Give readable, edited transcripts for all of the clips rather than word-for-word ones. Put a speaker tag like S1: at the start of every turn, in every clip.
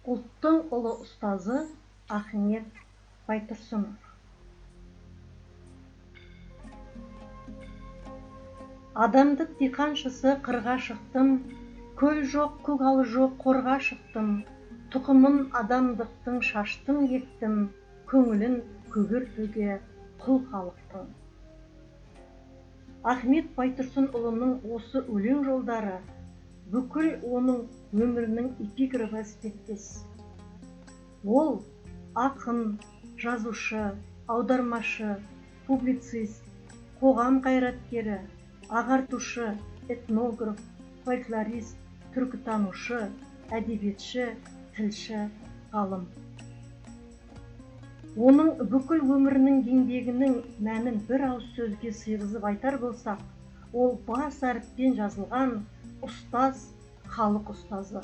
S1: Ұлттың ұлы ұстазы Ахмет Байтұрсынов. Адамдық диқаншысы қырға шықтым, көл жоқ, көгал жоқ, қорға шықтым, тұқымын адамдықтың шаштым ектім, көңілін көгертуге құл халықтың. Ахмет Байтұрсынұлының осы өлең жолдары бүкіл оның өмірінің эпиграфы іспеттес. Ол ақын, жазушы, аудармашы, публицист, қоғам қайраткері, ағартушы, этнограф, фольклорист, түркітанушы, әдебиетші, тілші, ғалым. Оның бүкіл өмірінің еңбегінің мәнін бір ауыз сөзге сыйғызып айтар болсақ, ол бас әріппен жазылған ұстаз, халық ұстазы.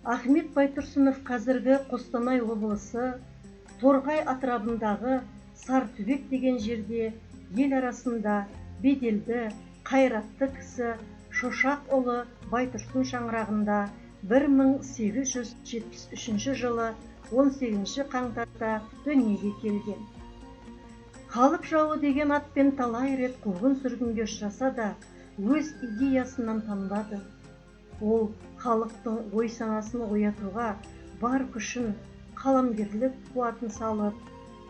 S1: Ахмет Байтұрсынов қазіргі Қостанай облысы Торғай атырабындағы Сартүбек деген жерде ел арасында беделді, қайратты кісі Шошақ ұлы Байтұрсын шаңырағында 1873 жылы 18 қаңтарда дүниеге келген. Халық жауы деген атпен талай рет қуғын сүргінге ұшыраса да, өз идеясынан танбады. Ол халықтың ой санасын оятуға бар күшін, қаламгерлік қуатын салып,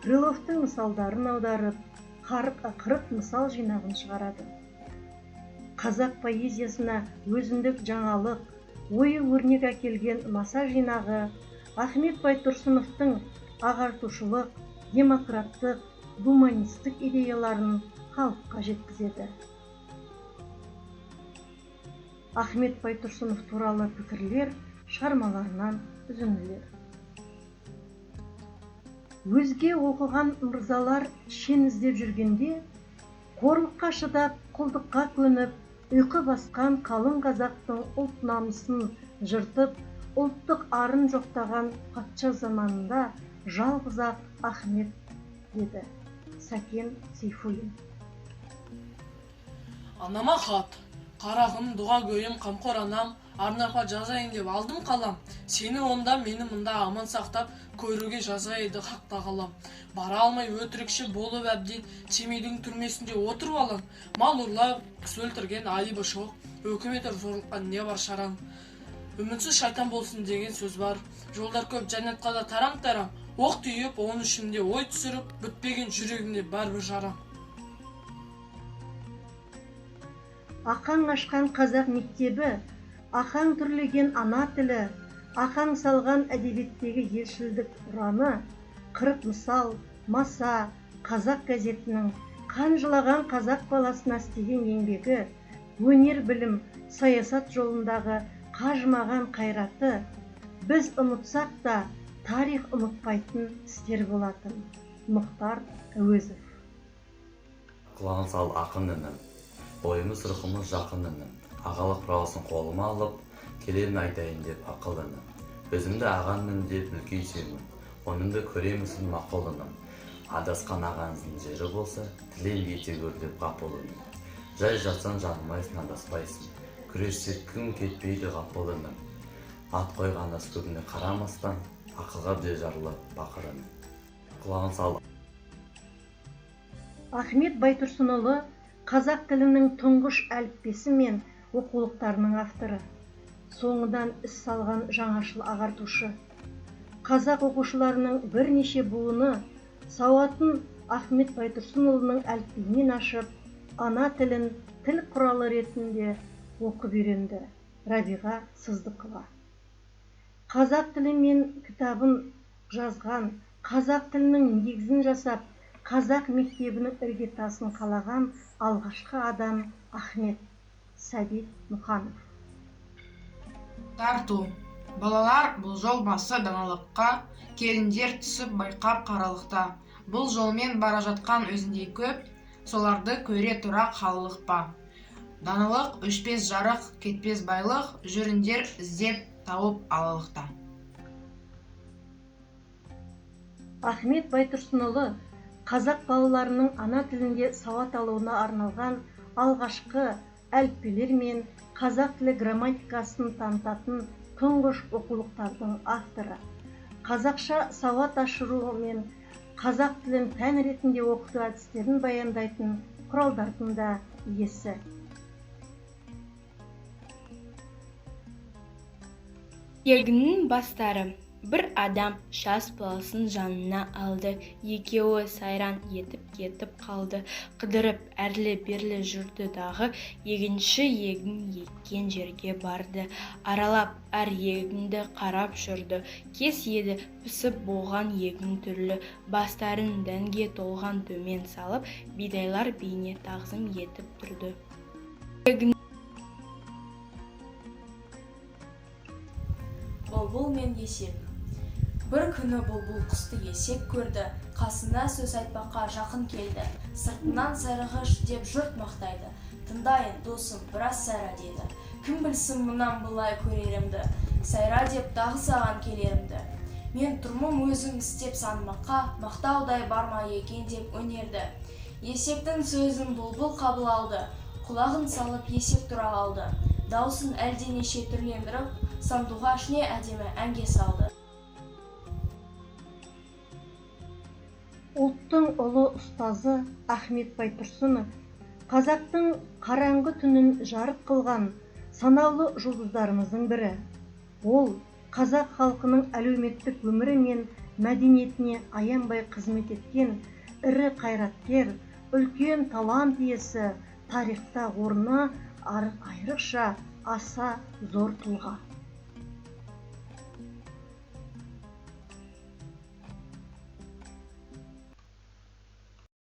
S1: Крыловтың мысалдарын аударып, 40 мысал жинағын шығарады. Қазақ поэзиясына өзіндік жаңалық, ойы өрнек әкелген маса жинағы Ахмет Байтұрсыновтың ағартушылық, демократтық, гуманистік идеяларын халыққа жеткізеді. Ахмет Байтұрсынов туралы пікірлер шығармаларынан үзінділер. Өзге оқыған мырзалар шен іздеп жүргенде, қорлыққа шыдап, құлдыққа көніп, ұйқы басқан қалың қазақтың ұлт намысын жыртып, ұлттық арын жоқтаған патша заманында жалғыз-ақ Ахмет деді Сәкен Сейфуллин.
S2: Анама хат, қарағым, дұға көйім, қамқор анам, арнаға жазайын деп алдым қалам. Сені онда, мені мұнда аман сақтап, көруге жазайды хақта қалам. Бара алмай өтірікші болып әбден, Семейдің түрмесінде отырып алам. Мал ұрлап, кісі өлтірген айыбы жоқ, өкімет зорлыққа не бар шараң. Үмітсіз шайтан болсын деген сөз бар. Жолдар көп, жәннатқа да тарам-тарам. Оқ түйіп, оның ішінде ой түсіріп, бүтпеген жүрегінде бар бір жарам.
S1: Ақаң ашқан қазақ мектебі, ақаң түрлеген ана тілі, ақаң салған әдебиеттегі елшілдік ұраны, 40 мысал, маса, қазақ газетінің, қан жылаған қазақ баласына істеген еңбегі, өнер білім, саясат жолындағы қажымаған қайраты, біз ұмытсақ та, тарих ұмытпайтын істер болатын. Мұхтар Әуезов.
S3: Құлағын сал ақын інім, ойымыз рухымыз жақын інім, ағалық құралсын қолыма алып, келерін айтайын деп ақыл інім. Өзімді ағанмын деп үлкейсемін, онымды көремісін мақұл інім. Адасқан ағаңыздың жері болса, тілен ете көр деп қапыл інім. Жай жатсаң жанымайсың, адаспайсың, күрессек кім кетпейді ғапыл інім. Ат қойған ас көбіне қарамастан, ақылға бе жарылып бақыр інім. Құлағын сал.
S1: Ахмет Байтұрсынұлы қазақ тілінің тұңғыш әліппесі мен оқулықтарының авторы. Соңыдан іс салған жаңашыл ағартушы. Қазақ оқушыларының бірнеше буыны сауатын Ахмет Байтұрсынұлының әліпбиінен ашып, ана тілін тіл құралы ретінде оқып үйренді. Рабиға Сыздықова. Қазақ тілі мен кітабын жазған, қазақ тілінің негізін жасап, қазақ мектебінің іргетасын қалаған алғашқы адам Ахмет. Сәбит Мұқанов.
S4: Тарту. Балалар, бұл жол басы даналыққа, келіндер түсіп байқап қаралықта. Бұл жолмен бара жатқан өзіндей көп, соларды көре тұра қалылықпа. Даналық өшпес жарық, кетпес байлық, жүріндер іздеп тауып алалықта.
S1: Ахмет Байтұрсынұлы қазақ балаларының ана тілінде сауат алуына арналған алғашқы әліппелер мен қазақ тілі грамматикасын танытатын тұңғыш оқулықтардың авторы. Қазақша сауат ашыру мен қазақ тілін пән ретінде оқыту әдістерін баяндайтын құралдардың да иесі.
S5: Егіннің бастары. Бір адам жас баласын жанына алды. Екеуі сайран етіп кетіп қалды. Қыдырып әрлі-берлі жүрді дағы. Егінші егін еккен жерге барды. Аралап әр егінді қарап жүрді. Кез еді пісіп болған егін түрлі. Бастарын дәнге толған төмен салып, бидайлар бейне тағзым етіп тұрды.
S6: Бұлбұл мен есек. Бір күні бұлбұл құсты есек көрді, қасына сөз айтпаққа жақын келді. Сыртынан сайрағыш деп жұрт мақтайды. Тыңдайын, досым, біраз сайра деді. Кім білсін мұнан былай көрерімді, сайра деп дағы саған келерімді. Мен тұрмым өзім істеп санмаққа, мақтаудай барма екен деп өнерді. Есектің сөзін бұлбұл қабыл алды, құлағын салып есек тұра алды. Даусын әлденеше түрлендіріп, сандуғашне әдемі әнге салды.
S1: Ұлттың ұлы ұстазы Ахмет Байтұрсынов қазақтың қараңғы түнін жарық қылған санаулы жұлдыздарымыздың бірі. Ол қазақ халқының әлеуметтік өмірі мен мәдениетіне аянбай қызмет еткен ірі қайраткер, үлкен талант иесі, тарихта орны айрықша аса зор тұлға.